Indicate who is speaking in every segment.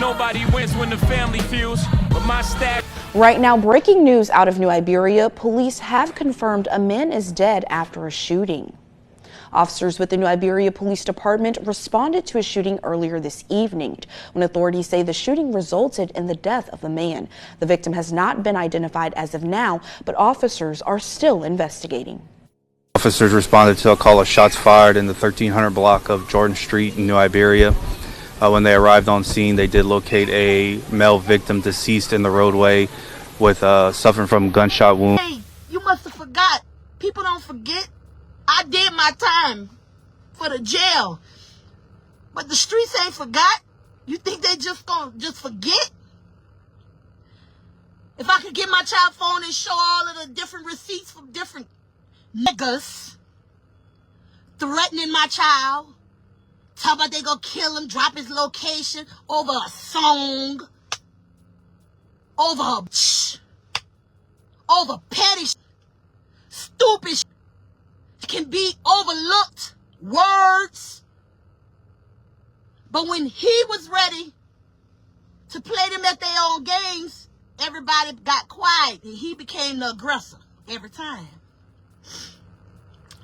Speaker 1: Nobody wins when the family feels, but my stack.
Speaker 2: Right now, breaking news out of New Iberia. Police have confirmed a man is dead after a shooting. Officers with the New Iberia Police Department responded to a shooting earlier this evening when authorities say the shooting resulted in the death of a man. The victim has not been identified as of now, but officers are still investigating.
Speaker 3: Officers responded to a call of shots fired in the 1300 block of Jordan Street in New Iberia. When they arrived on scene, they did locate a male victim deceased in the roadway with suffering from gunshot wounds.
Speaker 4: Hey, you must have forgot. People don't forget. I did my time for the jail, but the streets ain't forgot. You think they just gonna forget? If I could get my child phone and show all of the different receipts from different niggas threatening my child, talk about they gonna kill him, drop his location over a song, over petty, stupid can be overlooked words. But when he was ready to play them at their own games, everybody got quiet and he became the aggressor every time.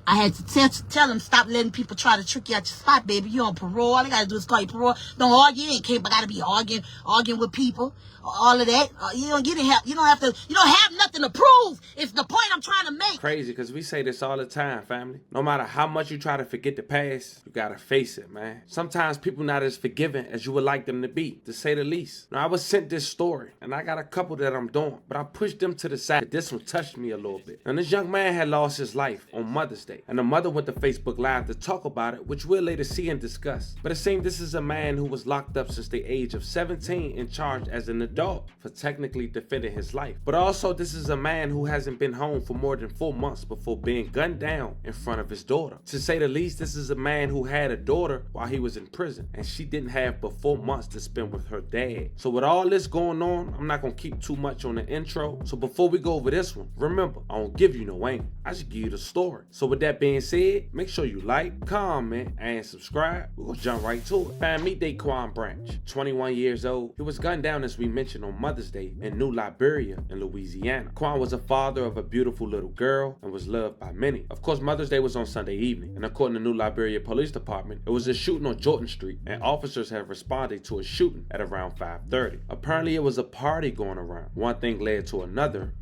Speaker 4: I had to tell him, stop letting people try to trick you out your spot, baby. You on parole. All they gotta do is call you parole. Don't argue. You ain't capable. Gotta be arguing with people. All of that. You don't have nothing to prove. It's the point I'm trying to make.
Speaker 5: Crazy, because we say this all the time, family. No matter how much you try to forget the past, you gotta face it, man. Sometimes people not as forgiving as you would like them to be, to say the least. Now, I was sent this story, and I got a couple that I'm doing, but I pushed them to the side. This one touched me a little bit. And this young man had lost his life on Mother's Day, and the mother went to Facebook Live to talk about it, which we'll later see and discuss. But it seems this is a man who was locked up since the age of 17 and charged as an adult for technically defending his life. But also, this is a man who hasn't been home for more than 4 months before being gunned down in front of his daughter. To say the least, this is a man who had a daughter while he was in prison, and she didn't have but 4 months to spend with her dad. So with all this going on, I'm not gonna keep too much on the intro. So before we go over this one, remember, I don't give you no angle. I just give you the story. So with that being said, make sure you like, comment, and subscribe. We're gonna jump right to it. Fam, meet Daqiuan Branch, 21 years old. He was gunned down, as we mentioned, on Mother's Day in New Iberia in Louisiana. Quan was a father of a beautiful little girl and was loved by many. Of course, Mother's Day was on Sunday evening, and according to New Iberia Police Department, it was a shooting on Jordan Street, and officers have responded to a shooting at around 5:30. Apparently, it was a party going around. One thing led to another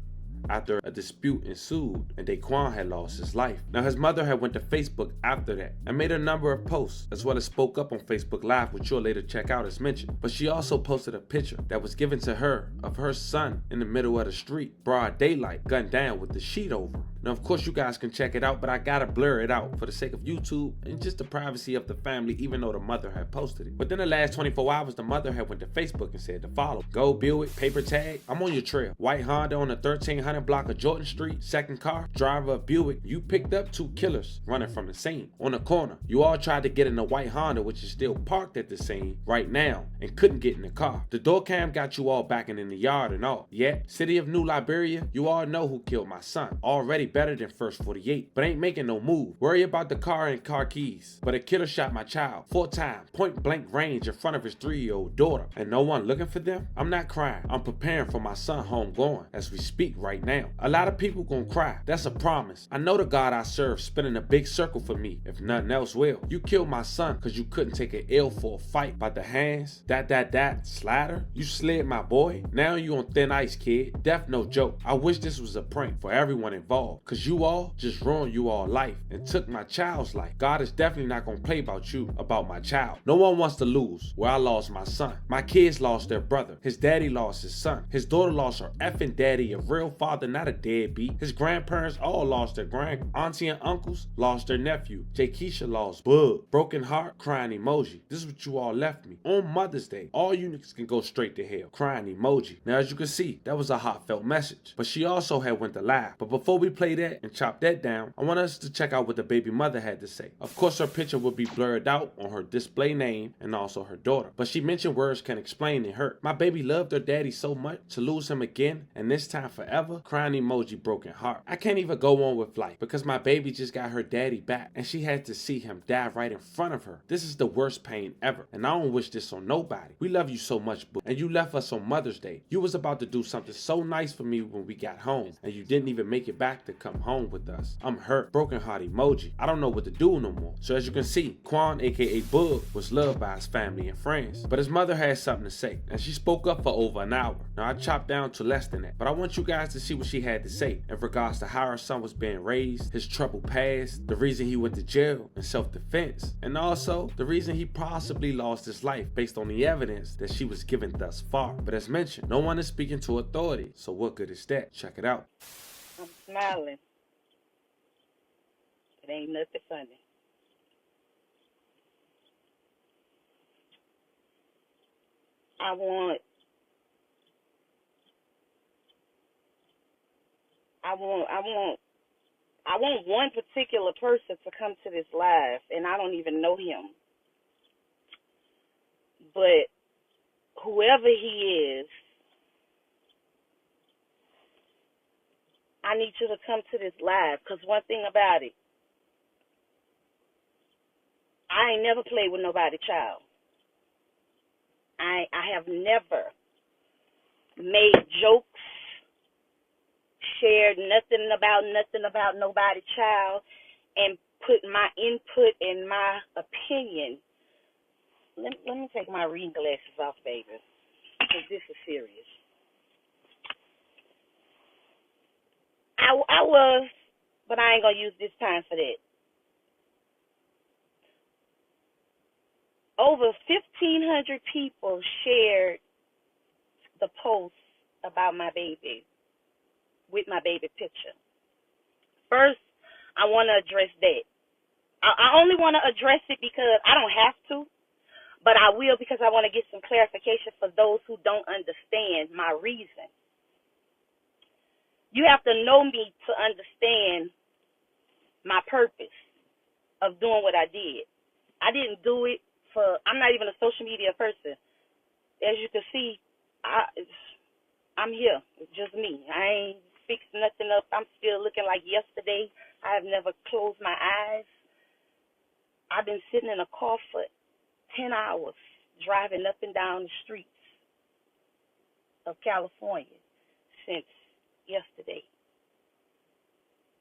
Speaker 5: after a dispute ensued, and Daqiuan had lost his life. Now, his mother had went to Facebook after that and made a number of posts, as well as spoke up on Facebook Live, which you'll later check out as mentioned. But she also posted a picture that was given to her of her son in the middle of the street, broad daylight, gunned down with the sheet over him. Now, of course, you guys can check it out, but I gotta blur it out for the sake of YouTube and just the privacy of the family, even though the mother had posted it. Within the last 24 hours, the mother had went to Facebook and said to follow. Go Buick, paper tag, I'm on your trail. White Honda on the 1300 block of Jordan Street, second car, driver of Buick. You picked up 2 killers running from the scene. On the corner, you all tried to get in the white Honda, which is still parked at the scene right now, and couldn't get in the car. The door cam got you all backing in the yard and all. Yet, city of New Iberia, you all know who killed my son. Already better than first 48, but ain't making no move. Worry about the car and car keys. But a killer shot my child 4 times, point blank range in front of his 3-year-old daughter, and no one looking for them? I'm not crying. I'm preparing for my son homegoing as we speak right now. A lot of people gonna cry. That's a promise. I know the God I serve spinning a big circle for me, if nothing else will. You killed my son because you couldn't take an L for a fight by the hands. Slider. You slid my boy. Now you on thin ice, kid. Death no joke. I wish this was a prank for everyone involved, because you all just ruined you all life and took my child's life. God is definitely not gonna play about you, about my child. No one wants to lose where I lost my son. My kids lost their brother. His daddy lost his son. His daughter lost her effing daddy, a real father, not a deadbeat. His grandparents all lost their auntie and uncles lost their nephew. Keisha lost Bug. Broken heart, crying emoji. This is what you all left me. On Mother's Day, all you niggas can go straight to hell. Crying emoji. Now, as you can see, that was a heartfelt message. But she also had went to live. But before we play that and chop that down, I want us to check out what the baby mother had to say. Of course, her picture will be blurred out on her display name and also her daughter. But she mentioned words can explain it hurt. My baby loved her daddy so much, to lose him again, and this time forever, Crying emoji, broken heart. I can't even go on with life because my baby just got her daddy back and she had to see him die right in front of her. This is the worst pain ever, and I don't wish this on nobody. We love you so much, boo, and you left us on Mother's Day. You was about to do something so nice for me when we got home, and you didn't even make it back to come home with us. I'm hurt. Broken heart emoji. I don't know what to do no more. So as you can see, Quan, aka Bug, was loved by his family and friends, but his mother had something to say, and she spoke up for over an hour. Now I chopped down to less than that, but I want you guys to see what she had to say in regards to how her son was being raised, his troubled past, the reason he went to jail in self-defense, and also the reason he possibly lost his life based on the evidence that she was given thus far. But as mentioned, no one is speaking to authority, so what good is that? Check it out.
Speaker 6: I'm smiling. It ain't nothing funny. I want one particular person to come to this live, and I don't even know him. But whoever he is, I need you to come to this live, because one thing about it, I ain't never played with nobody's child. I have never made jokes, shared nothing about nobody's child, and put my input and my opinion. Let me take my reading glasses off, baby, because this is serious. I was, but I ain't going to use this time for that. Over 1,500 people shared the post about my baby, with my baby picture. First, I want to address that. I only want to address it because I don't have to, but I will because I want to get some clarification for those who don't understand my reason. You have to know me to understand my purpose of doing what I did. I didn't do it I'm not even a social media person. As you can see, I'm here. It's just me. I ain't fixed nothing up. I'm still looking like yesterday. I have never closed my eyes. I've been sitting in a car for 10 hours driving up and down the streets of California since yesterday.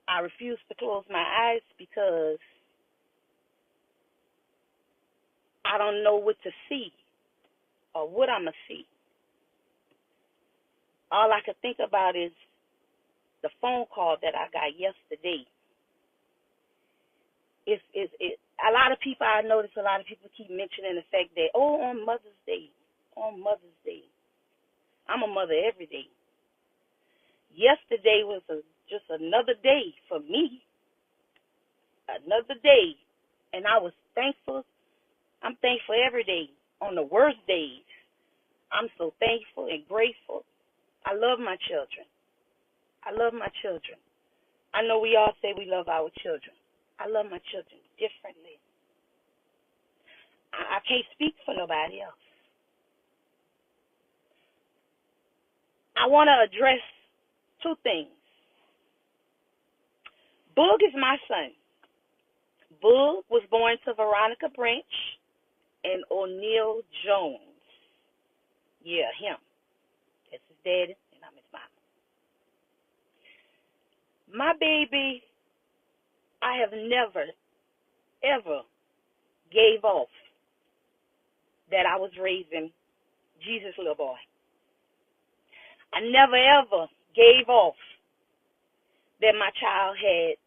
Speaker 6: I refuse to close my eyes because I don't know what to see or what I'm going to see. All I could think about is the phone call that I got yesterday. A lot of people, I notice a lot of people keep mentioning the fact that, on Mother's Day. I'm a mother every day. Yesterday was just another day for me. Another day. And I was thankful. I'm thankful every day. On the worst days, I'm so thankful and grateful. I love my children. I love my children. I know we all say we love our children. I love my children differently. I can't speak for nobody else. I want to address two things. Boog is my son. Boog was born to Veronica Branch and O'Neal Jones. Yeah, him. That's his daddy, and I'm his mama. My baby, I have never, ever gave off that I was raising Jesus' little boy. I never, ever gave off that my child had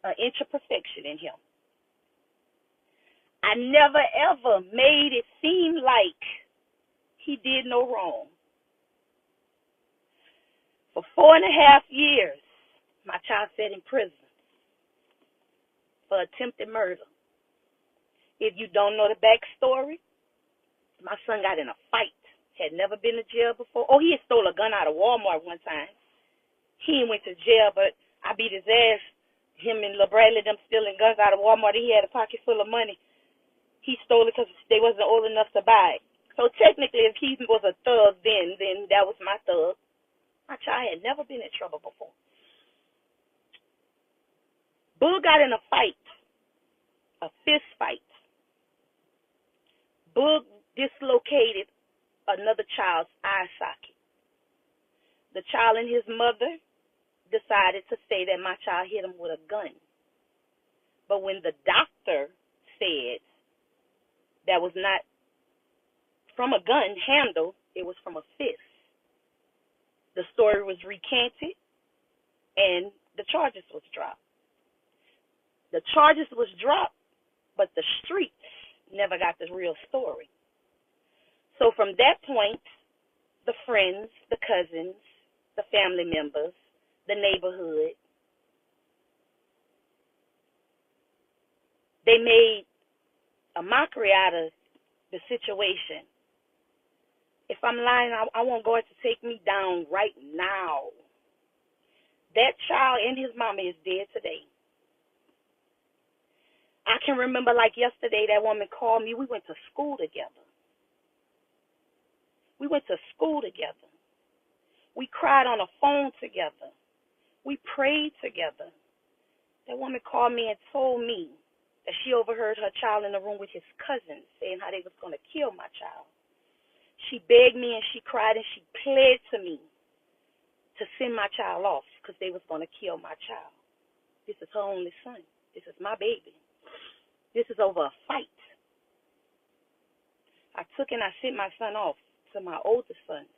Speaker 6: an inch of perfection in him. I never, ever made it seem like he did no wrong. For 4.5 years, my child sat in prison for attempted murder. If you don't know the backstory, my son got in a fight. Had never been to jail before. Oh, he had stole a gun out of Walmart one time. He went to jail, but I beat his ass. Him and LeBradley, them stealing guns out of Walmart. He had a pocket full of money. He stole it because they wasn't old enough to buy it. So technically, if he was a thug then that was my thug. My child had never been in trouble before. Boog got in a fight, a fist fight. Boog dislocated another child's eye socket. The child and his mother decided to say that my child hit him with a gun. But when the doctor said that was not from a gun handle, it was from a fist, the story was recanted and the charges was dropped. The charges was dropped, but the streets never got the real story. So from that point, the friends, the cousins, the family members, the neighborhood, they made a mockery out of the situation. If I'm lying, I want God to take me down right now. That child and his mama is dead today. I can remember like yesterday, that woman called me. We went to school together. We went to school together. We cried on the phone together. We prayed together. That woman called me and told me that she overheard her child in the room with his cousins saying how they was going to kill my child. She begged me and she cried and she pled to me to send my child off because they was going to kill my child. This is her only son. This is my baby. This is over a fight. I took and I sent my son off to my older sons.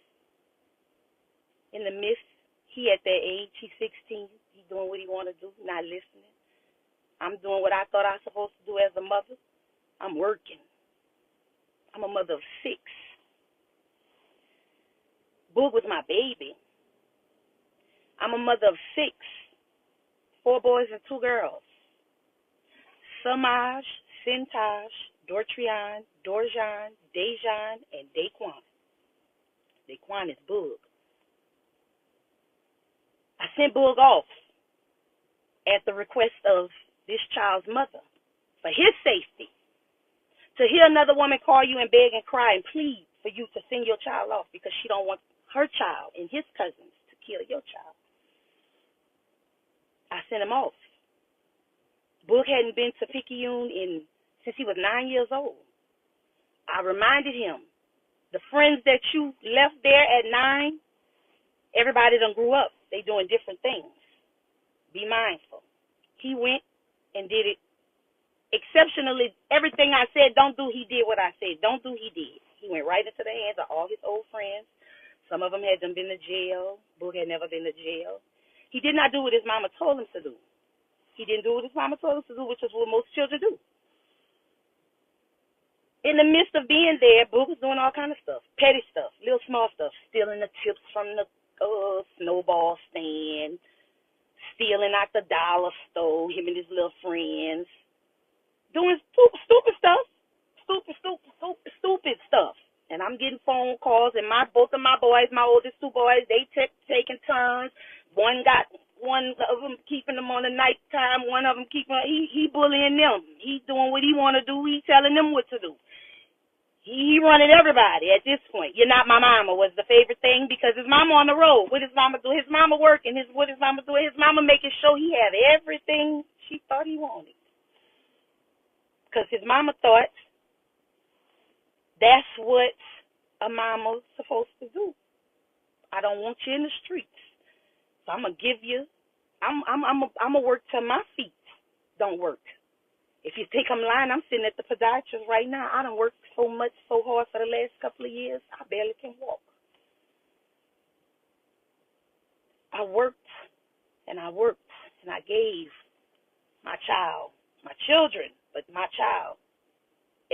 Speaker 6: In the midst, he at that age, he's 16, he's doing what he want to do, not listening. I'm doing what I thought I was supposed to do as a mother. I'm working. I'm a mother of 6. Boog was my baby. I'm a mother of 6, 4 boys and 2 girls. Samaj, Sintaj, Dortrian, Dorjan, Dejan, and Daqiuan. Daqiuan is Boog. I sent Boog off at the request of this child's mother for his safety. To hear another woman call you and beg and cry and plead for you to send your child off because she don't want her child and his cousins to kill your child. I sent him off. Boog hadn't been to Picayune since he was 9 years old. I reminded him, the friends that you left there at 9, everybody done grew up. They doing different things. Be mindful. He went and did it exceptionally. Everything I said don't do, he did what I said. Don't do, he did. He went right into the hands of all his old friends. Some of them had been to jail. Boog had never been to jail. He did not do what his mama told him to do. He didn't do what his mama told him to do, which is what most children do. In the midst of being there, Boog was doing all kind of stuff, petty stuff, little small stuff, stealing the chips from the snowball stand, stealing out the dollar store, him and his little friends, doing stupid stuff, stupid stuff. And I'm getting phone calls, and both of my boys, my oldest 2 boys, they taking turns. One of them keeping them on the nighttime. One of them he bullying them. He doing what he want to do. He telling them what to do. He running everybody at this point. You're not my mama was the favorite thing because his mama on the road. What his mama do? His mama working. What his mama do? His mama making sure he had everything she thought he wanted. Because his mama thought that's what a mama's supposed to do. I don't want you in the streets. So I'm gonna give you. I'm gonna work till my feet don't work. If you think I'm lying, I'm sitting at the podiatrist right now. I done worked so hard for the last couple of years, I barely can walk. I worked, and I gave my children, but my child,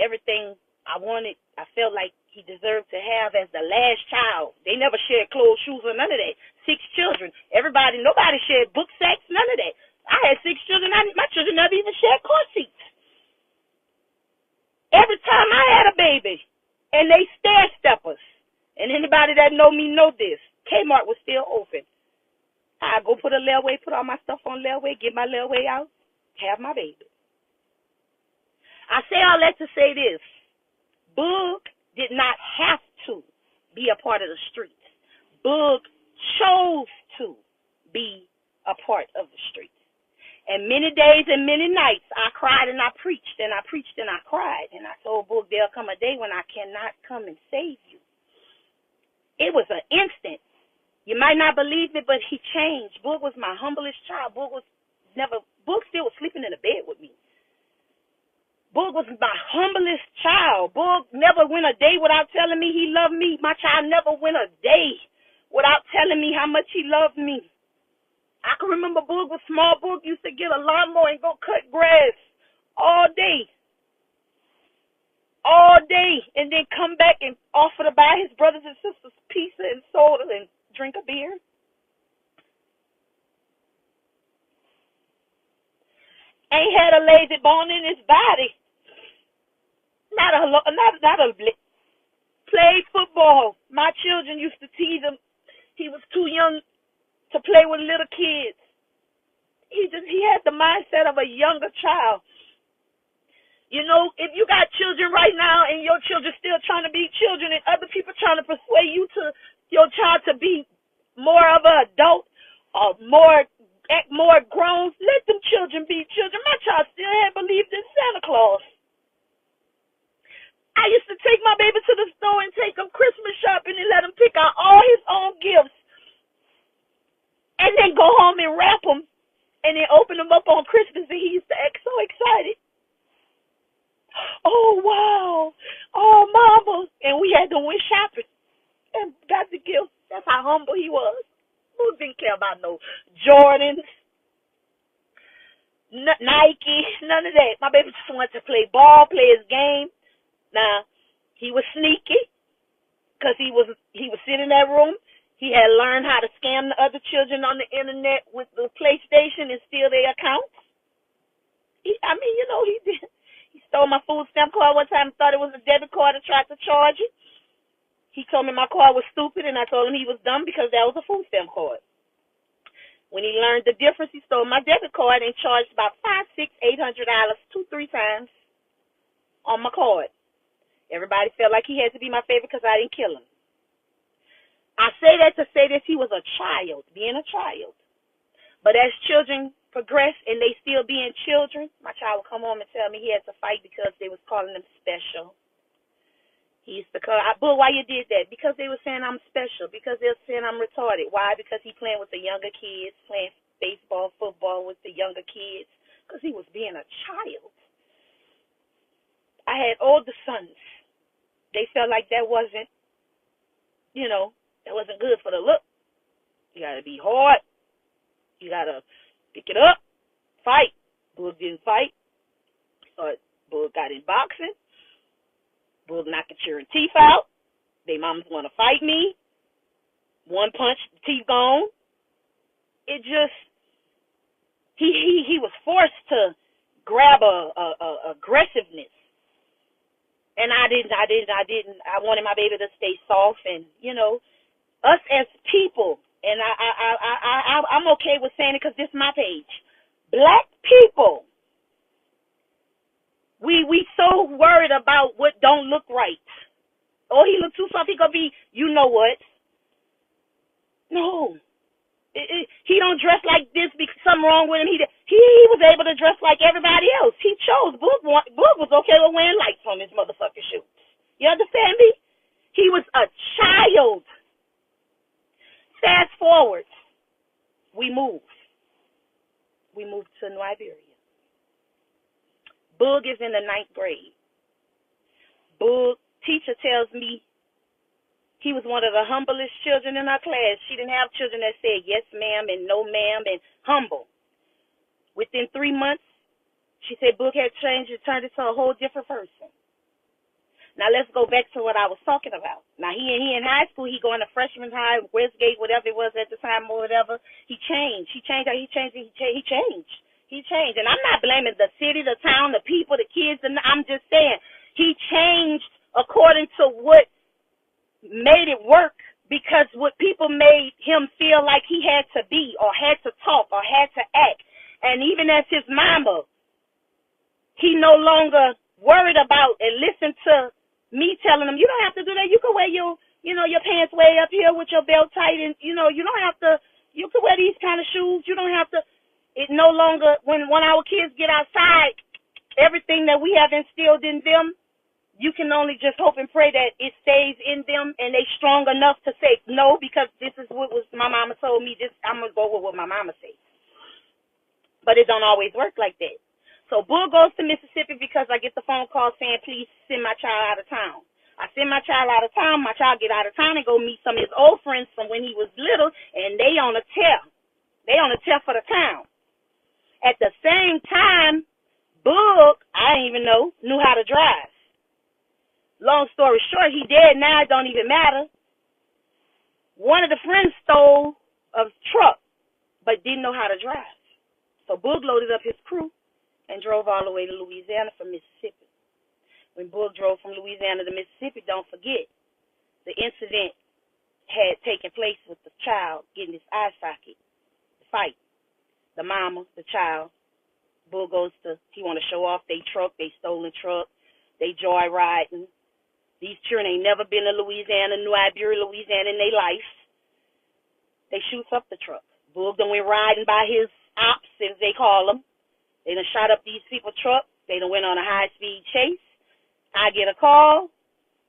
Speaker 6: everything I wanted, I felt like he deserved to have as the last child. They never shared clothes, shoes, or none of that. 6 children. Nobody shared book sacks, none of that. I had 6 children. My children never even shared car seats. Every time I had a baby, and they stair-steppers, and anybody that know me know this, Kmart was still open. I go put all my stuff on layaway, get my layaway out, have my baby. I say all that to say this. Boog did not have to be a part of the streets. Boog chose to be a part of the streets. And many days and many nights I cried and I preached and I preached and I cried. And I told Boog, there'll come a day when I cannot come and save you. It was an instant. You might not believe it, but he changed. Boog was my humblest child. Boog still was sleeping in the bed with me. Boog was my humblest child. Boog never went a day without telling me he loved me. My child never went a day without telling me how much he loved me. I can remember Boog was small. Boog used to get a lawnmower and go cut grass all day. All day. And then come back and offer to buy his brothers and sisters pizza and soda and drink a beer. Ain't had a lazy bone in his body. Not a played football. My children used to tease him. He was too young to play with little kids. He had the mindset of a younger child. You know, if you got children right now and your children still trying to be children and other people trying to persuade you to your child to be more of an adult or act more grown, let them children be children. My child still had believed in Santa Claus. I used to take my baby to the store and take him Christmas shopping and let him pick out all his own gifts. And then go home and wrap them and then open them up on Christmas, and he used to act so excited. Oh, wow. Oh, mama. And we had to went shopping and got the gift. That's how humble he was. Who didn't care about no Jordans, Nike, none of that. My baby just wanted to play ball, play his game. Now, he was sneaky because he was sitting in that room. He had learned how to scam the other children on the internet with the PlayStation and steal their accounts. He did. He stole my food stamp card one time and thought it was a debit card and tried to charge it. He told me my card was stupid, and I told him he was dumb because that was a food stamp card. When he learned the difference, he stole my debit card and charged about $500, $600, $800, 2-3 times on my card. Everybody felt like he had to be my favorite because I didn't kill him. I say that to say this, he was a child, being a child. But as children progress and they still being children, my child would come home and tell me he had to fight because they was calling him special. He used to call, "Boo, why you did that?" Because they were saying I'm special. Because they were saying I'm retarded. Why? Because he playing with the younger kids, playing baseball, football with the younger kids. Because he was being a child. I had older sons. They felt like that wasn't, that wasn't good for the look. You got to be hard. You got to pick it up, fight. Boog didn't fight. Boog got in boxing. Boog knocking your teeth out. They mamas want to fight me. One punch, the teeth gone. It just, he was forced to grab a aggressiveness. And I didn't. I wanted my baby to stay soft, and us as people, and I'm okay with saying it because this is my page. Black people, we so worried about what don't look right. Oh, he look too soft. He gonna be, you know what? No, he don't dress like this because something wrong with him. He was able to dress like everybody else. He chose. Boog was okay with wearing lights on his motherfucking shoes. You understand me? He was a child. Fast forward, we moved. We moved to New Iberia. Boog is in the 9th grade. Boog, teacher tells me he was one of the humblest children in our class. She didn't have children that said yes, ma'am, and no, ma'am, and humble. Within 3 months, she said Boog had changed and turned into a whole different person. Now, let's go back to what I was talking about. Now, he in high school, he going to freshman high, Westgate, whatever it was at the time or whatever. He changed. He changed. And I'm not blaming the city, the town, the people, the kids. I'm just saying he changed according to what made it work, because what people made him feel like he had to be or had to talk or had to act. And even as his mama, he no longer worried about and listened to me telling him, you don't have to do that. You can wear your pants way up here with your belt tight, and you don't have to. You can wear these kind of shoes. You don't have to. It no longer when our kids get outside, everything that we have instilled in them, you can only just hope and pray that it stays in them and they strong enough to say no, because this is what was my mama told me. This I'm gonna go with what my mama said. But it don't always work like that. So Bull goes to Mississippi because I get the phone call saying, please send my child out of town. I send my child out of town. My child get out of town and go meet some of his old friends from when he was little, and they on a tear. They on a tear for the town. At the same time, Boog, I didn't even know, knew how to drive. Long story short, he dead now. It don't even matter. One of the friends stole a truck, but didn't know how to drive. So Boog loaded up his crew and drove all the way to Louisiana from Mississippi. When Boog drove from Louisiana to Mississippi, don't forget, the incident had taken place with the child getting his eye socket, the fight. The mama, the child, Boog goes to, he want to show off they truck, they stolen truck, they joyriding. These children ain't never been to Louisiana, New Iberia, Louisiana in their life. They shoots up the truck. Boog done went riding by his ops, as they call them. They done shot up these people's truck. They done went on a high-speed chase. I get a call.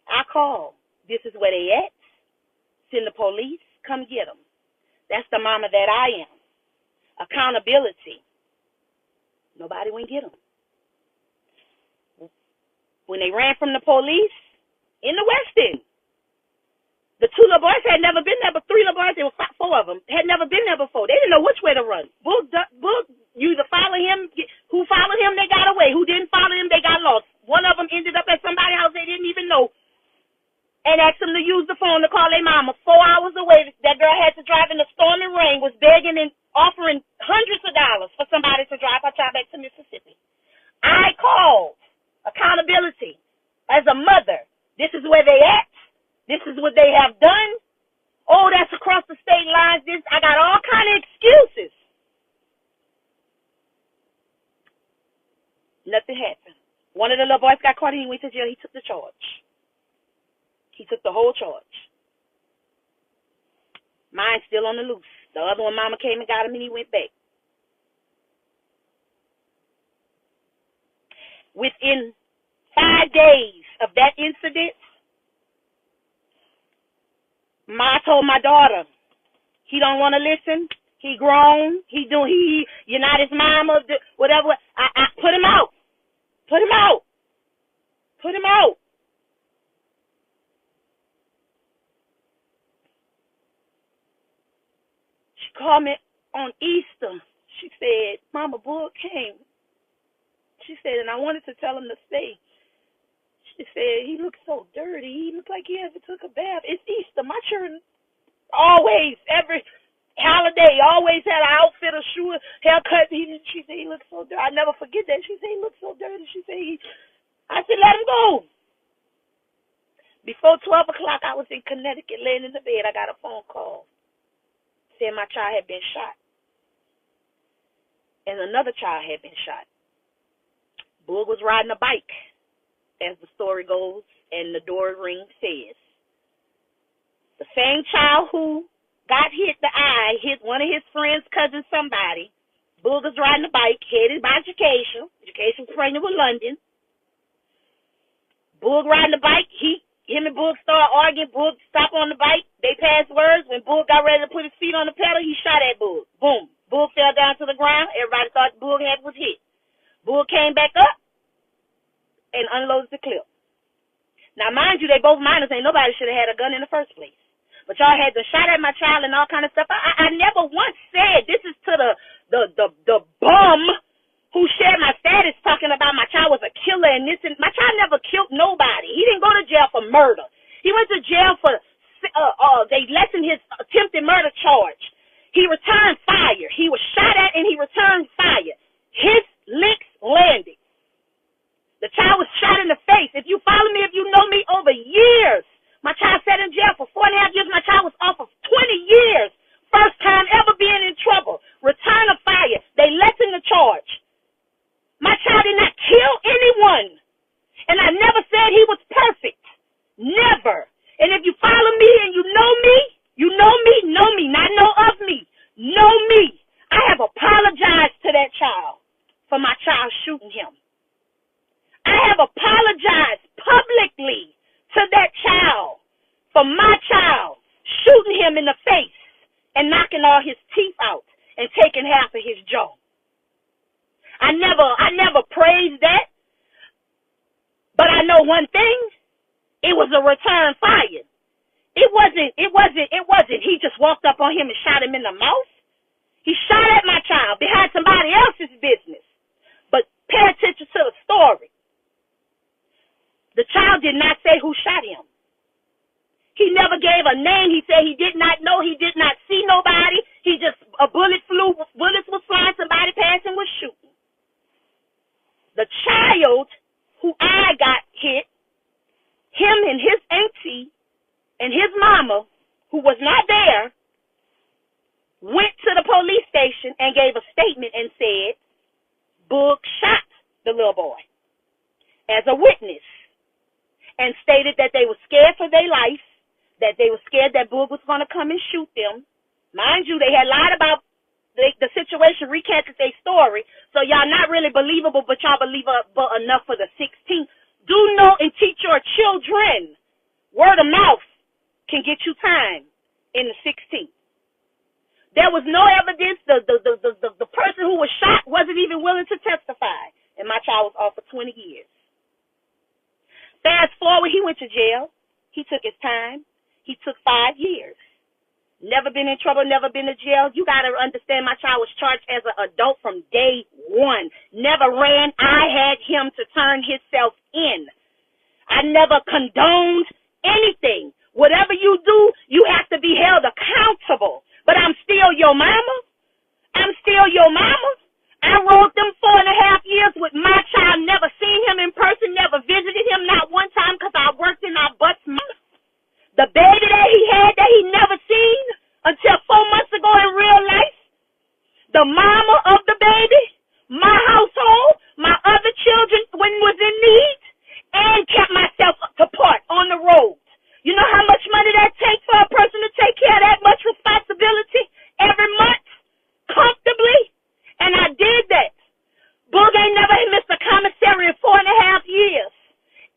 Speaker 6: I call. This is where they at. Send the police. Come get them. That's the mama that I am. Accountability. Nobody went get them. When they ran from the police, in the West End, the two little boys had never been there, but three little boys, there were four of them, had never been there before. They didn't know which way to run. Boog, you either follow him, who followed him, they got away. Who didn't follow him, they got lost. One of them ended up at somebody's house they didn't even know and asked them to use the phone to call their mama. 4 hours away, that girl had to drive in the storm and rain, was begging and offering hundreds of dollars for somebody to drive her child back to Mississippi. I called. Accountability. As a mother, this is where they at. This is what they have done. Oh, that's across the state lines. I got all kind of excuses. Nothing happened. One of the little boys got caught. He went to jail. He took the charge. He took the whole charge. Mine's still on the loose. The other one, mama came and got him, and he went back. Within 5 days of that incident, I told my daughter, he don't want to listen. He grown. You're not his mama, whatever. I put him out. Put him out. Put him out. She called me on Easter. She said, Mama, Bull came. She said, and I wanted to tell him to stay. She said, he looked so dirty. He looked like he hasn't took a bath. It's Easter. My children always, every holiday, always had an outfit, a shoe, haircut. She said, he looked so dirty. I never forget that. She said, he looked so dirty. She said, I said, let him go. Before 12 o'clock, I was in Connecticut laying in the bed. I got a phone call saying my child had been shot. And another child had been shot. Bull was riding a bike, as the story goes, and the door ring says. The same child who got hit the eye, hit one of his friends, cousin, somebody. Bull was riding a bike, headed by Education. Education pregnant with London. Bull riding the bike. Him and Bull started arguing. Bull stopped on the bike. They passed words. When Bull got ready to put his feet on the pedal, he shot at Bull. Boom. Bull fell down to the ground. Everybody thought Bull head was hit. Bull came back up and unloaded the clip. Now, mind you, they both minors. Ain't nobody should have had a gun in the first place. But y'all had to shot at my child and all kind of stuff. I never once said, this is to the bum who shared my status talking about my child was a killer and this. And my child never killed nobody. He didn't go to jail for murder. He went to jail for, they lessened his attempted murder charge. He returned fire. He was shot at and he returned fire. His licks landed. The child was shot in the face. If you follow me, if you know me over years, my child sat in jail for 4.5 years. My child was off of 20 years. First time ever being in trouble. Return of fire. They lessened the charge. My child did not kill anyone. And I never said he was perfect. Never. And if you follow me and you know me, him in the face and knocking all his teeth out and taking half of his jaw. I never praised that. But I know one thing. It was a return fire. It wasn't. He just walked up on him and shot him in the mouth. He shot at my child behind somebody else's business. But pay attention to the story. The child did not say who shot him. He never gave a name. He said he did not know. He did not see nobody. He just, bullets was flying, somebody passing was shooting. The child who I got hit, him and his auntie and his mama, who was not there, went to the police station and gave a statement and said, Boog shot the little boy as a witness, and stated that they were scared for their life, that they were scared that Boog was going to come and shoot them. Mind you, they had lied about the situation, recanted their story, so y'all not really believable, but y'all believable enough for the 16th. Do know and teach your children. Word of mouth can get you time in the 16th. There was no evidence. The person who was shot wasn't even willing to testify, and my child was off for 20 years. Fast forward, he went to jail. He took his time. He took 5 years. Never been in trouble, never been to jail. You got to understand, my child was charged as an adult from day one. Never ran. I had him to turn himself in. I never condoned anything. Whatever you do, you have to be held accountable. But I'm still your mama. I'm still your mama. I rode them 4.5 years with my child, never seen him in person, never visited him, not one time, because I worked in our butts. The baby that he had that he never seen until 4 months ago in real life, the mama of the baby, my household, my other children when was in need, and kept myself apart on the road. You know how much money that takes for a person to take care of that much responsibility every month, comfortably? And I did that. Boog ain't never missed a commissary in 4.5 years.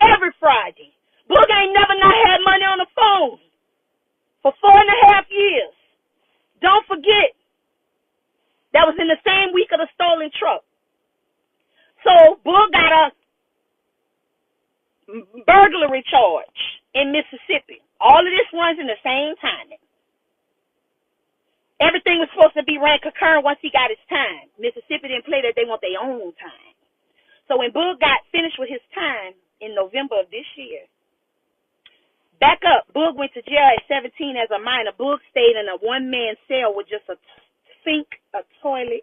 Speaker 6: Every Friday. Boog ain't never not had money on the phone for 4.5 years. Don't forget, that was in the same week of the stolen truck. So Boog got a burglary charge in Mississippi. All of this runs in the same timing. Everything was supposed to be ran concurrent once he got his time. Mississippi didn't play that. They want their own time. So when Boog got finished with his time in November of this year, back up, Boog went to jail at 17 as a minor. Boog stayed in a one-man cell with just a sink, a toilet,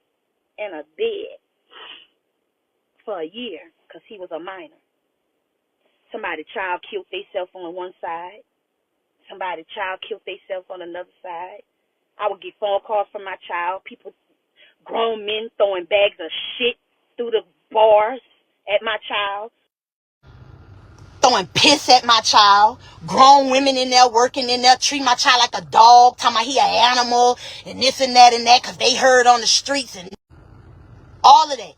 Speaker 6: and a bed for a year because he was a minor. Somebody's child killed themselves on one side. Somebody's child killed themselves on another side. I would get phone calls from my child, people, grown men throwing bags of shit through the bars at my child. Throwing piss at my child. Grown women in there working in there, treating my child like a dog, talking about he an animal, and this and that because they heard on the streets and all of that.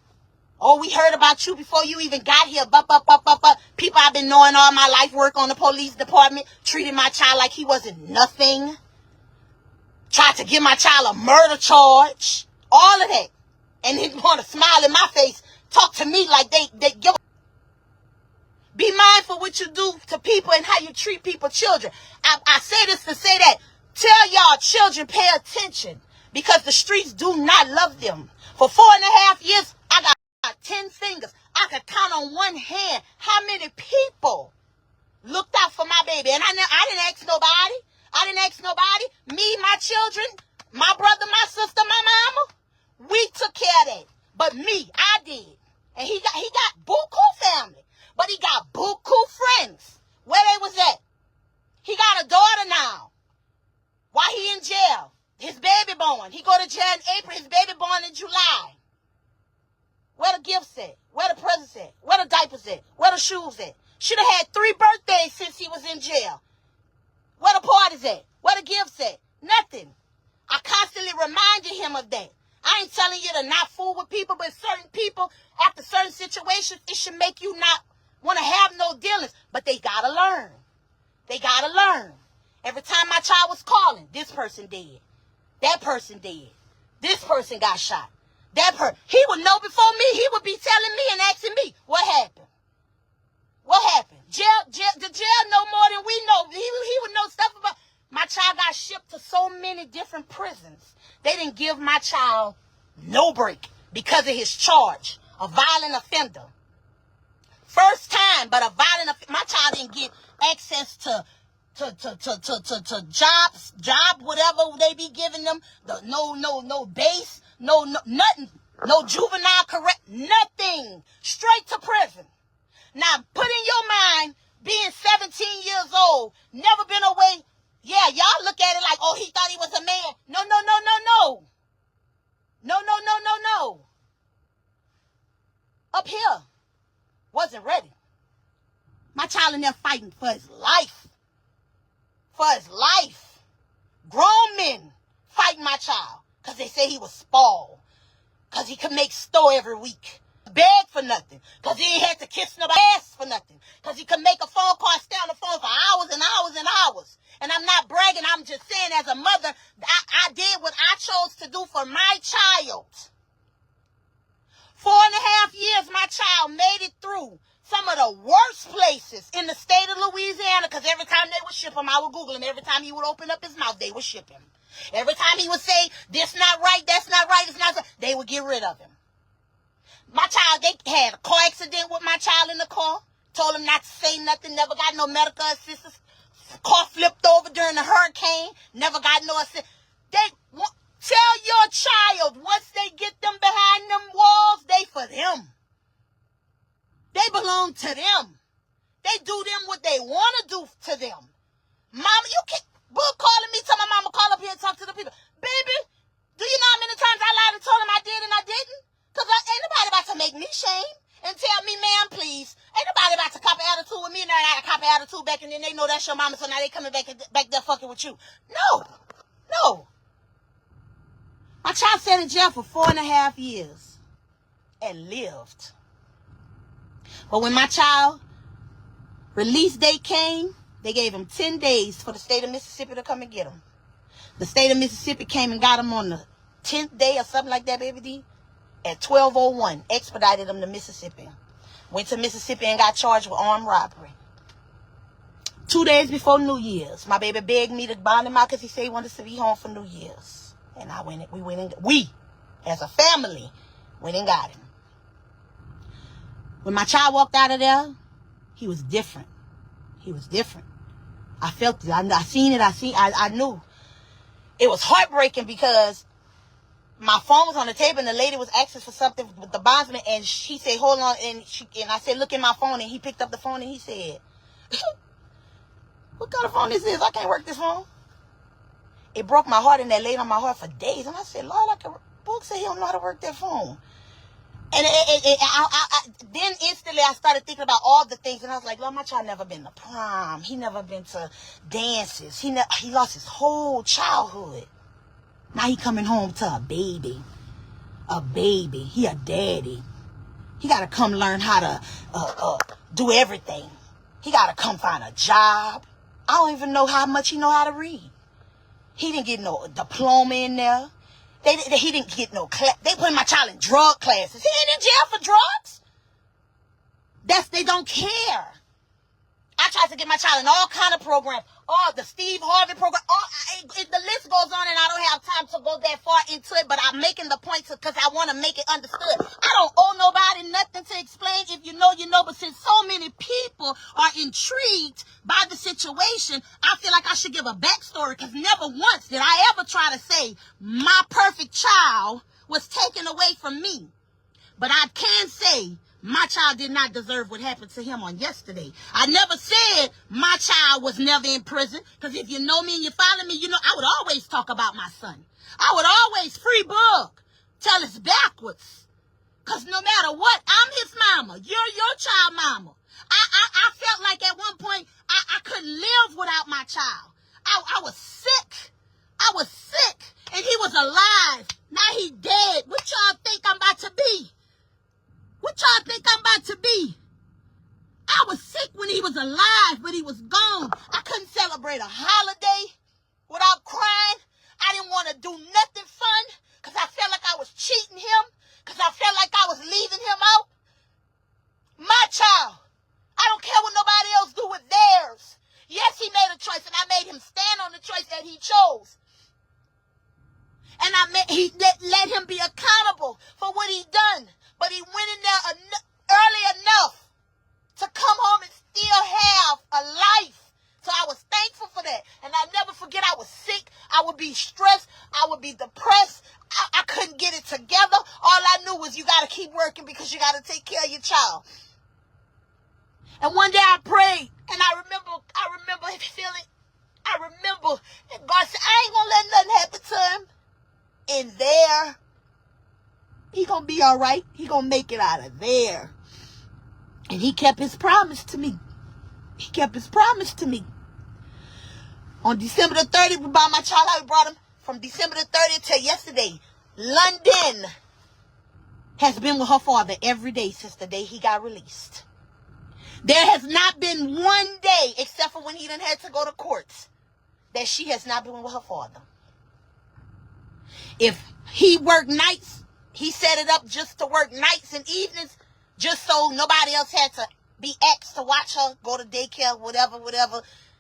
Speaker 6: Oh, we heard about you before you even got here. People I've been knowing all my life work on the police department, treating my child like he wasn't nothing. Tried to give my child a murder charge. All of that. And they want to smile in my face, talk to me like they give. Be mindful what you do to people and how you treat people, children. I say this to say that. Tell y'all children pay attention because the streets do not love them. For 4.5 years, I got 10 fingers. I could count on one hand how many people looked out for my baby. And I didn't ask nobody. I didn't ask nobody. Me, my children, my brother, my sister, my mama. We took care of that. But me, I did. And he got buku family. But he got buku friends. Where they was at? He got a daughter now. Why he in jail? His baby born. He go to jail in April. His baby born in July. Where the gifts at? Where the presents at? Where the diapers at? Where the shoes at? Should have had 3 birthdays since he was in jail. Where the parties at? Where the gifts at? Nothing. I constantly reminded him of that. I ain't telling you to not fool with people, but certain people, after certain situations, it should make you not want to have no dealings. But they got to learn. They got to learn. Every time my child was calling,
Speaker 4: This person dead. That person dead. This person got shot. He would know before me. He would be telling me and asking me, what happened? What happened? The jail know more than we know. He would know stuff about. My child got shipped to so many different prisons. They didn't give my child no break because of his charge, a violent offender. First time, but a violent offender. My child didn't get access to job, whatever they be giving them. No base, no nothing, no juvenile correct, nothing. Straight to prison. Now, put in your mind, being 17 years old, never been away. Yeah, y'all look at it like, oh, he thought he was a man. No. No. Up here, wasn't ready. My child in there fighting for his life. For his life. Grown men fighting my child because they say he was spoiled. Because he could make store every week. Beg for nothing. Because he ain't had to kiss nobody's ass for nothing. Because he could make a phone call, stay on the phone for hours and hours and hours. And I'm not bragging. I'm just saying as a mother, I did what I chose to do for my child. 4.5 years, my child made it through some of the worst places in the state of Louisiana, because every time they would ship him, I would Google him. Every time he would open up his mouth, they would ship him. Every time he would say, this not right, that's not right, it's not right, they would get rid of him. My child, they had a car accident with my child in the car. Told him not to say nothing, never got no medical assistance. Car flipped over during the hurricane, never got no assistance. Tell your child, once they get them behind them walls, they for them. They belong to them. They do them what they want to do to them. Mama, you can't, Book calling me, tell my mama, call up here and talk to the people. Baby, do you know how many times I lied and told him I did and I didn't? Because ain't nobody about to make me shame and tell me, ma'am, please. Ain't nobody about to cop an attitude with me and I got to cop an attitude back and then they know that's your mama, so now they coming back there fucking with you. No. My child sat in jail for 4.5 years and lived. But when my child release date came, they gave him 10 days for the state of Mississippi to come and get him. The state of Mississippi came and got him on the 10th day or something like that, baby D. At 12:01, expedited him to Mississippi. Went to Mississippi and got charged with armed robbery. 2 days before New Year's, my baby begged me to bond him out because he said he wanted to be home for New Year's. And we, as a family, went and got him. When my child walked out of there, he was different. I felt it. I seen it. I knew. It was heartbreaking because my phone was on the table and the lady was asking for something with the bondsman, and she said, hold on, and I said, look in my phone, and he picked up the phone and he said, what kind of phone this is? I can't work this phone. It broke my heart, and that laid on my heart for days. And I said, Lord, Book said he don't know how to work that phone. And then instantly I started thinking about all the things, and I was like, Lord, my child never been to prom. He never been to dances. He lost his whole childhood. Now he coming home to a baby. He a daddy. He got to come learn how to do everything. He got to come find a job. I don't even know how much he know how to read. He didn't get no diploma in there. He didn't get no class. They put my child in drug classes. He ain't in jail for drugs. They don't care. I tried to get my child in all kind of programs. The Steve Harvey program. The list goes on, and I don't have time to go that far into it, but I'm making the point because I want to make it understood. I don't owe nobody nothing to explain. If you know, you know. But since so many people are intrigued by the situation, I feel like I should give a backstory, because never once did I ever try to say my perfect child was taken away from me. But I can say my child did not deserve what happened to him on yesterday. I never said my child was never in prison, because if you know me and you follow me, you know I would always talk about my son. I would always free Book till it's backwards. Because no matter what, I'm his mama. You're your child mama. I felt like at one point I couldn't live without my child. I was sick. And he was alive. Now he dead. What y'all think I'm about to be? I was sick when he was alive, but he was gone. I couldn't celebrate a holiday without crying. choice that he chose. And he let him be accountable for what he done. But he went in there early enough to come home and still have a life. So I was thankful for that. And I never forget, I was sick. I would be stressed. I would be depressed. I couldn't get it together. All I knew was you got to keep working because you got to take care of your child. And one day I prayed, and I remember feeling, and God said, I ain't going to let nothing happen to him. In there, he going to be all right. He going to make it out of there. And he kept his promise to me. He kept his promise to me. On December the 30th, we brought my child out. We brought him from December the 30th till yesterday. London has been with her father every day since the day he got released. There has not been one day, except for when he done had to go to courts, that she has not been with her father. If he worked nights, he set it up just to work nights and evenings, just so nobody else had to be asked to watch her, go to daycare, whatever.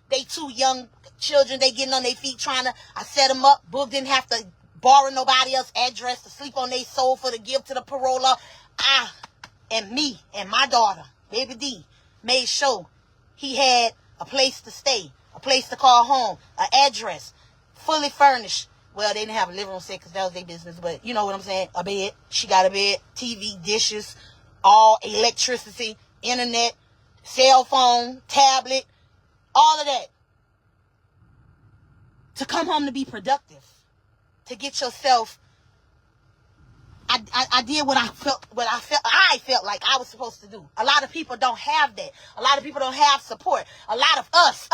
Speaker 4: They two young children, they getting on their feet I set them up. Boog didn't have to borrow nobody else's address to sleep on their sofa to give to the paroler. And me and my daughter, baby D, made sure he had a place to stay, a place to call home, an address, fully furnished. Well, they didn't have a living room set because that was their business, but you know what I'm saying? A bed. She got a bed, TV, dishes, all electricity, internet, cell phone, tablet, all of that. To come home to be productive. To get yourself. I did what I felt like I was supposed to do. A lot of people don't have that. A lot of people don't have support. A lot of us.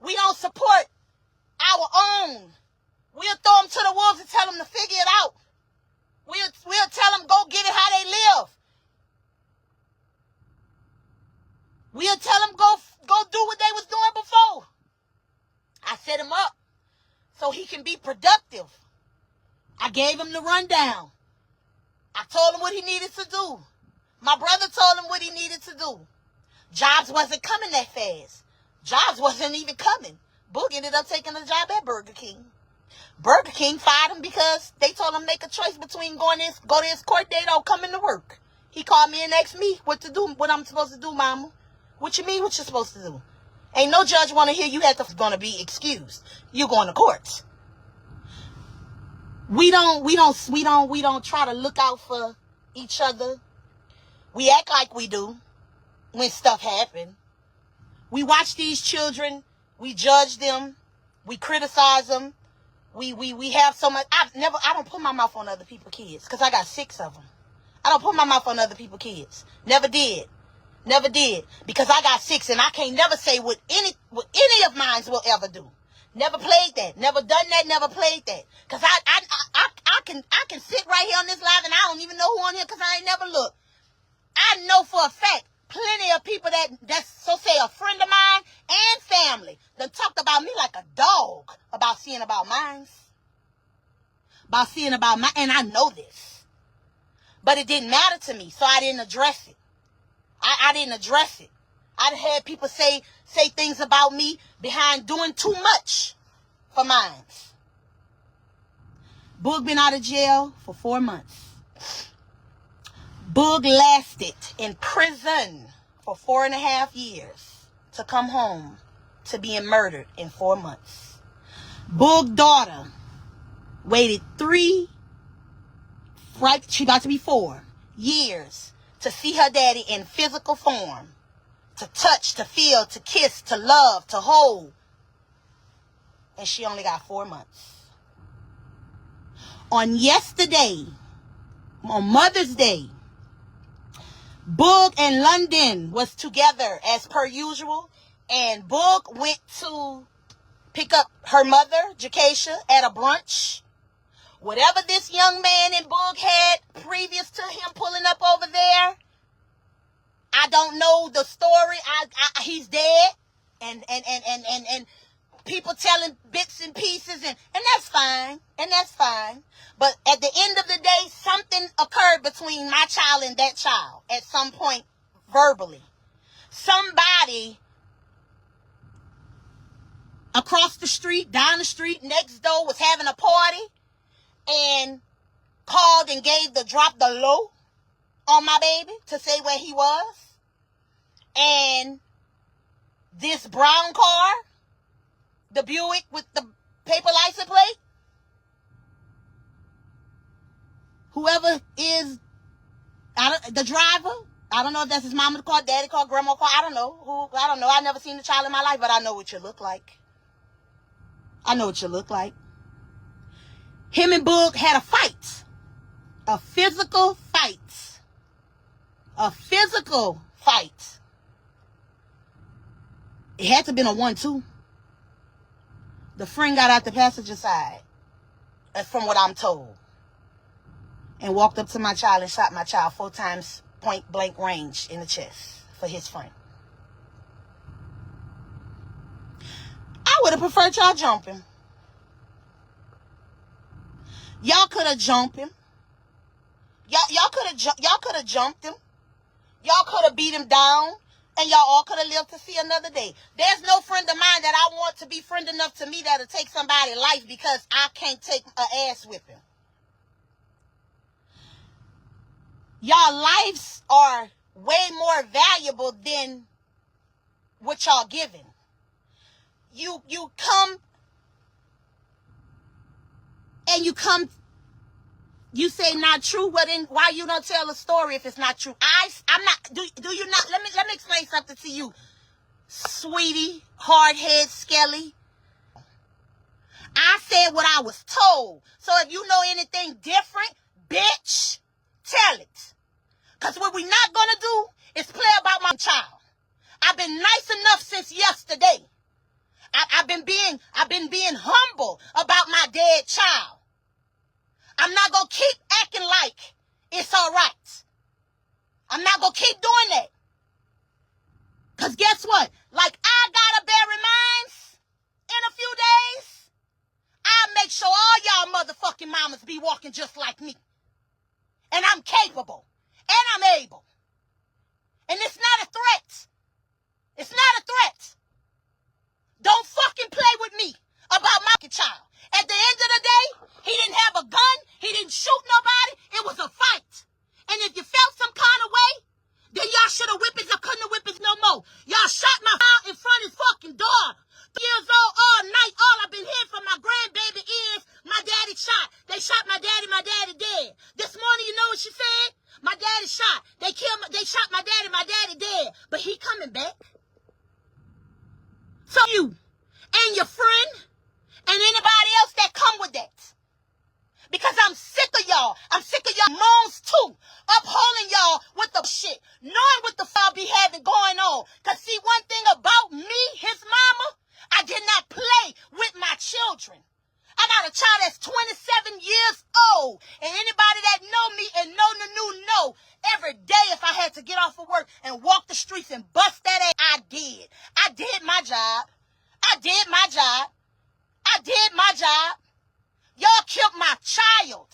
Speaker 4: We don't support our own. We'll throw them to the wolves and tell them to figure it out. We'll tell them go get it how they live. We'll tell them go do what they was doing before. I set him up so he can be productive. I gave him the rundown. I told him what he needed to do. My brother told him what he needed to do. Jobs wasn't coming that fast. Jobs wasn't even coming. Boog ended up taking a job at Burger King. Burger King fired him because they told him make a choice between go to his court date or coming to work. He called me and asked me what to do, what I'm supposed to do, mama. What you mean what you're supposed to do? Ain't no judge want to hear you gonna be excused. You going to court. We don't try to look out for each other. We act like we do when stuff happen. We watch these children, we judge them, we criticize them. We have so much. I don't put my mouth on other people's kids because I got 6 of them. I don't put my mouth on other people's kids. Never did. Because I got 6 and I can't never say what any of mine will ever do. Never played that. Never done that. Never played that. Because I can sit right here on this live and I don't even know who on here because I ain't never looked. I know for a fact plenty of people that's so say a friend of mine and family that talked about me like a dog about seeing about mine. And I know this. But it didn't matter to me, so I didn't address it. I didn't address it. I had people say things about me behind doing too much for mine. Boog been out of jail for 4 months. Boog lasted in prison for 4.5 years to come home to being murdered in 4 months. Boog's daughter waited 3, right? She about to be 4 years to see her daddy in physical form, to touch, to feel, to kiss, to love, to hold. And she only got 4 months. On Mother's Day, Boog and London was together as per usual, and Boog went to pick up her mother, Jaquisha, at a brunch. Whatever this young man and Boog had previous to him pulling up over there, I don't know the story. He's dead, and people telling bits and pieces, and that's fine, But at the end of the day, something occurred between my child and that child at some point verbally. Somebody across the street, down the street, next door was having a party and called and dropped the low on my baby to say where he was. And this brown car, the Buick with the paper license plate, whoever is the driver, I don't know if that's his mama's car, daddy car, grandma's car, I don't know. I never seen a child in my life, but I know what you look like. I know what you look like. Him and Boog had a fight. A physical fight. A physical fight. It had to have been a 1-2. The friend got out the passenger side, from what I'm told, and walked up to my child and shot my child 4 times point blank range in the chest for his friend. I would have preferred y'all jump him. Y'all could have jumped him. Y'all could have jumped him. Y'all could have beat him down, and y'all all could have lived to see another day. There's no friend of mine that I want to be friend enough to me that'll take somebody's life because I can't take an ass whipping. Y'all lives are way more valuable than what y'all giving. You come and you say not true. Well, then why you don't tell a story if it's not true? I'm not. Do you not? Let me explain something to you, sweetie, hardhead, skelly. I said what I was told. So if you know anything different, bitch, tell it. Because what we're not going to do is play about my child. I've been nice enough since yesterday. I've been being humble about my dead child. I'm not going to keep acting like it's all right. I'm not going to keep doing that. Because guess what? Like I got to bury mines in a few days, I'll make sure all y'all motherfucking mamas be walking just like me. And I'm capable. And I'm able. And it's not a threat. It's not a threat. Don't fucking play with me about my child. At the end of the day, he didn't have a gun. He didn't shoot nobody. It was a fight. And if you felt some kind of way, then y'all should have whipped it. I couldn't have whipped it no more. Y'all shot my child in front of his fucking daughter. 3 years old all night. All I've been hearing from my grandbaby is my daddy shot. They shot my daddy dead. This morning, you know what she said? My daddy shot. They shot my daddy dead. But he coming back. So you and your friend and anybody else that come with that. Because I'm sick of y'all. I'm sick of y'all moans too. Upholding y'all with the shit. Knowing what the fuck be having going on. Because see, one thing about me, his mama, I did not play with my children. I got a child that's 27 years old. And anybody that know me and know the new know, every day if I had to get off of work and walk the streets and bust that ass, I did. I did my job. I did my job. I did my job. Y'all killed my child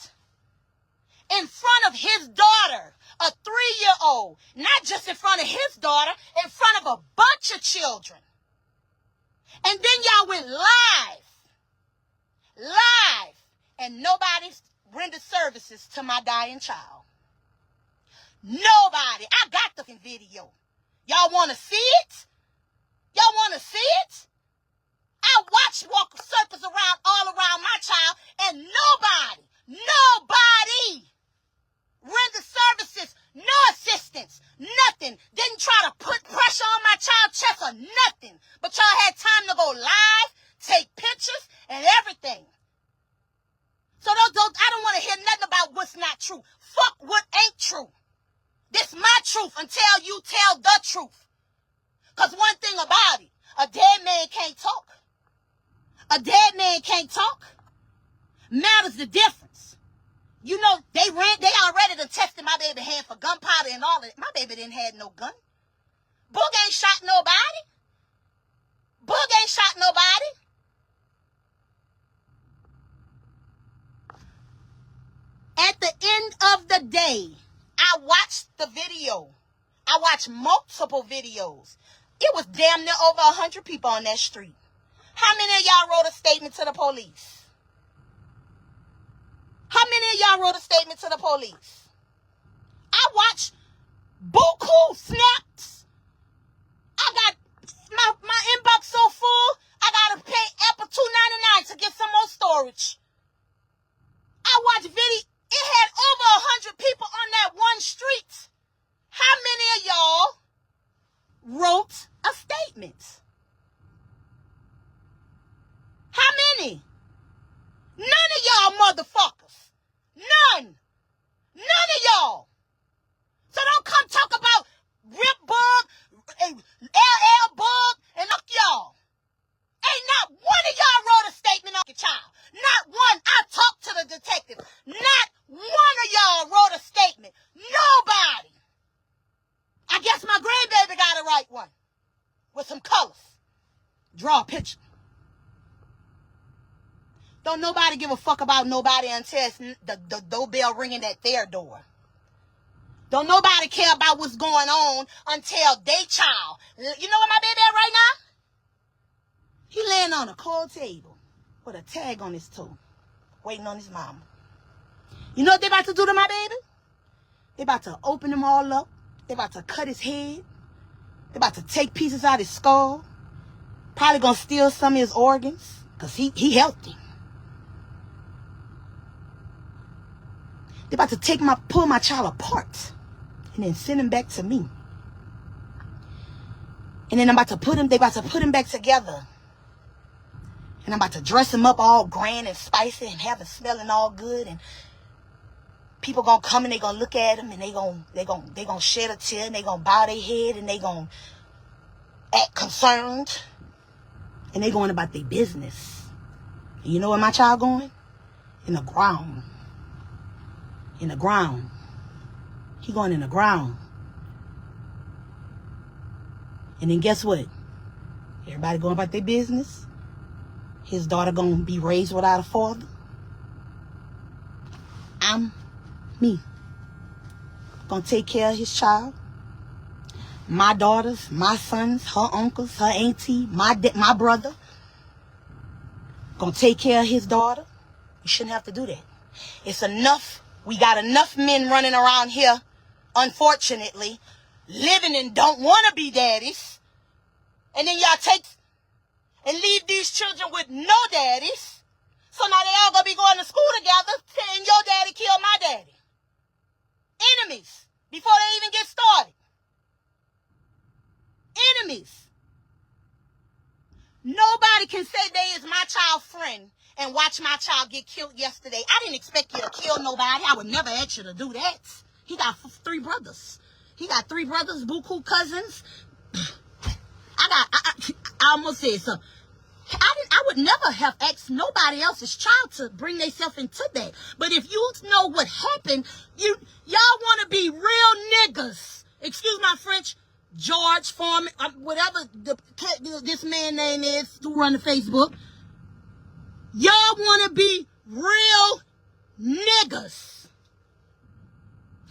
Speaker 4: in front of his daughter, a 3-year-old. Not just in front of his daughter, in front of a bunch of children. And then y'all went live. And nobody rendered services to my dying child. Nobody. I got the video. Y'all want to see it? Y'all want to see it? I watched walk circles all around my child, and nobody rendered services, no assistance, nothing. Didn't try to put pressure on my child's chest or nothing. But y'all had time to go live, take pictures, and everything. So I don't want to hear nothing about what's not true. Fuck what ain't true. This my truth until you tell the truth. Because one thing about it, a dead man can't talk. A dead man can't talk. Matters the difference. You know, they already done tested my baby hand for gunpowder and all that. My baby didn't have no gun. Boog ain't shot nobody. Boog ain't shot nobody. At the end of the day, I watched the video. I watched multiple videos. It was damn near over 100 people on that street. How many of y'all wrote a statement to the police? How many of y'all wrote a statement to the police? I watched buku snaps. I got my inbox so full, I gotta pay Apple $2.99 to get some more storage. I watched video. It had over 100 people on that one street. How many of y'all wrote a statement? How many? None of y'all motherfuckers. None. None of y'all. So don't come talk about Rip Bug, LL Bug, and look y'all. Ain't not one of y'all wrote a statement on your child. Not one. I talked to the detective. Not one of y'all wrote a statement. Nobody. I guess my grandbaby got to write one with some colors. Draw a picture. Don't nobody give a fuck about nobody until it's the doorbell ringing at their door. Don't nobody care about what's going on until they child. You know what my baby at right now? He laying on a cold table with a tag on his toe, waiting on his mama. You know what they about to do to my baby? They about to open him all up. They about to cut his head. They about to take pieces out his skull. Probably gonna steal some of his organs, because he healthy. They about to pull my child apart and then send him back to me. And then they about to put him back together. And I'm about to dress him up all grand and spicy and have him smelling all good. And people gonna come and they gonna look at him and they gonna shed a tear and they gonna bow their head and they gonna act concerned. And they going about their business. And you know where my child going? In the ground. In the ground. He going in the ground. And then guess what? Everybody going about their business. His daughter gonna be raised without a father. I'm me. Gonna take care of his child. My daughters, my sons, her uncles, her auntie, my brother. Gonna take care of his daughter. You shouldn't have to do that. It's enough. We got enough men running around here, unfortunately, living and don't want to be daddies. And then y'all take and leave these children with no daddies. So now they all gonna be going to school together saying your daddy killed my daddy. Enemies before they even get started. Enemies. Nobody can say they is my child's friend and watch my child get killed yesterday. I didn't expect you to kill nobody. I would never ask you to do that. He got 3 brothers. He got 3 brothers, buku cousins. I almost said something. I would never have asked nobody else's child to bring themselves into that. But if you know what happened, y'all want to be real niggas. Excuse my French. George Foreman, whatever this man name is who run the Facebook. Y'all want to be real niggas.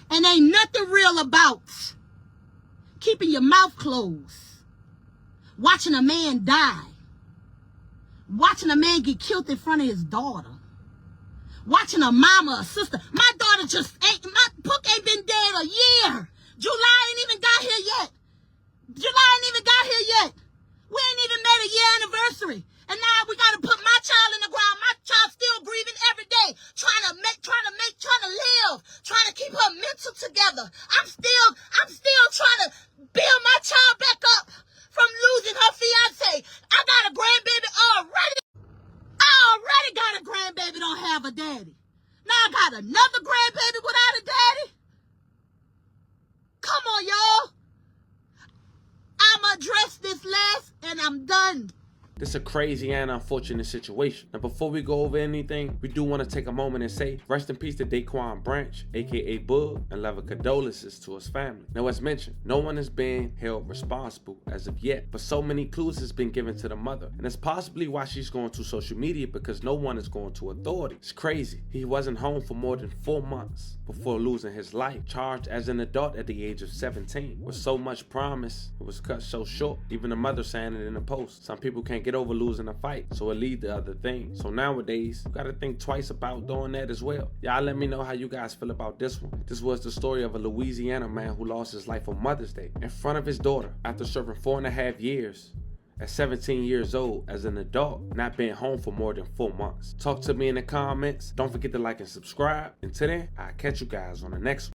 Speaker 4: And ain't nothing real about keeping your mouth closed. Watching a man die. Watching a man get killed in front of his daughter. Watching a mama or sister. My daughter my book ain't been dead a year. July ain't even got here yet. We ain't even made a year anniversary. And now we got to put my child in the ground. My child's still grieving every day. Trying to live. Trying to keep her mental together. I'm still trying to build my child back up from losing her fiance. I got a grandbaby already. I already got a grandbaby don't have a daddy. Now I got another grandbaby without a daddy. Come on, y'all. I'ma address this last and I'm done.
Speaker 5: This is a crazy and unfortunate situation. Now, before we go over anything, we do want to take a moment and say, rest in peace to Daqiuan Branch, aka Bug, and love condolences to his family. Now, as mentioned, no one is being held responsible as of yet, but so many clues has been given to the mother, and it's possibly why she's going to social media, because no one is going to authority. It's crazy. He wasn't home for more than 4 months before losing his life, charged as an adult at the age of 17. With so much promise, it was cut so short. Even the mother saying it in a post. Some people can't get get over losing a fight, so it lead to other things. So nowadays, you gotta think twice about doing that as well. Y'all let me know how you guys feel about this one. This was the story of a Louisiana man who lost his life on Mother's Day in front of his daughter after serving 4.5 years. At 17 years old, as an adult, not being home for more than 4 months. Talk to me in the comments. Don't forget to like and subscribe. Until then, I'll catch you guys on the next one.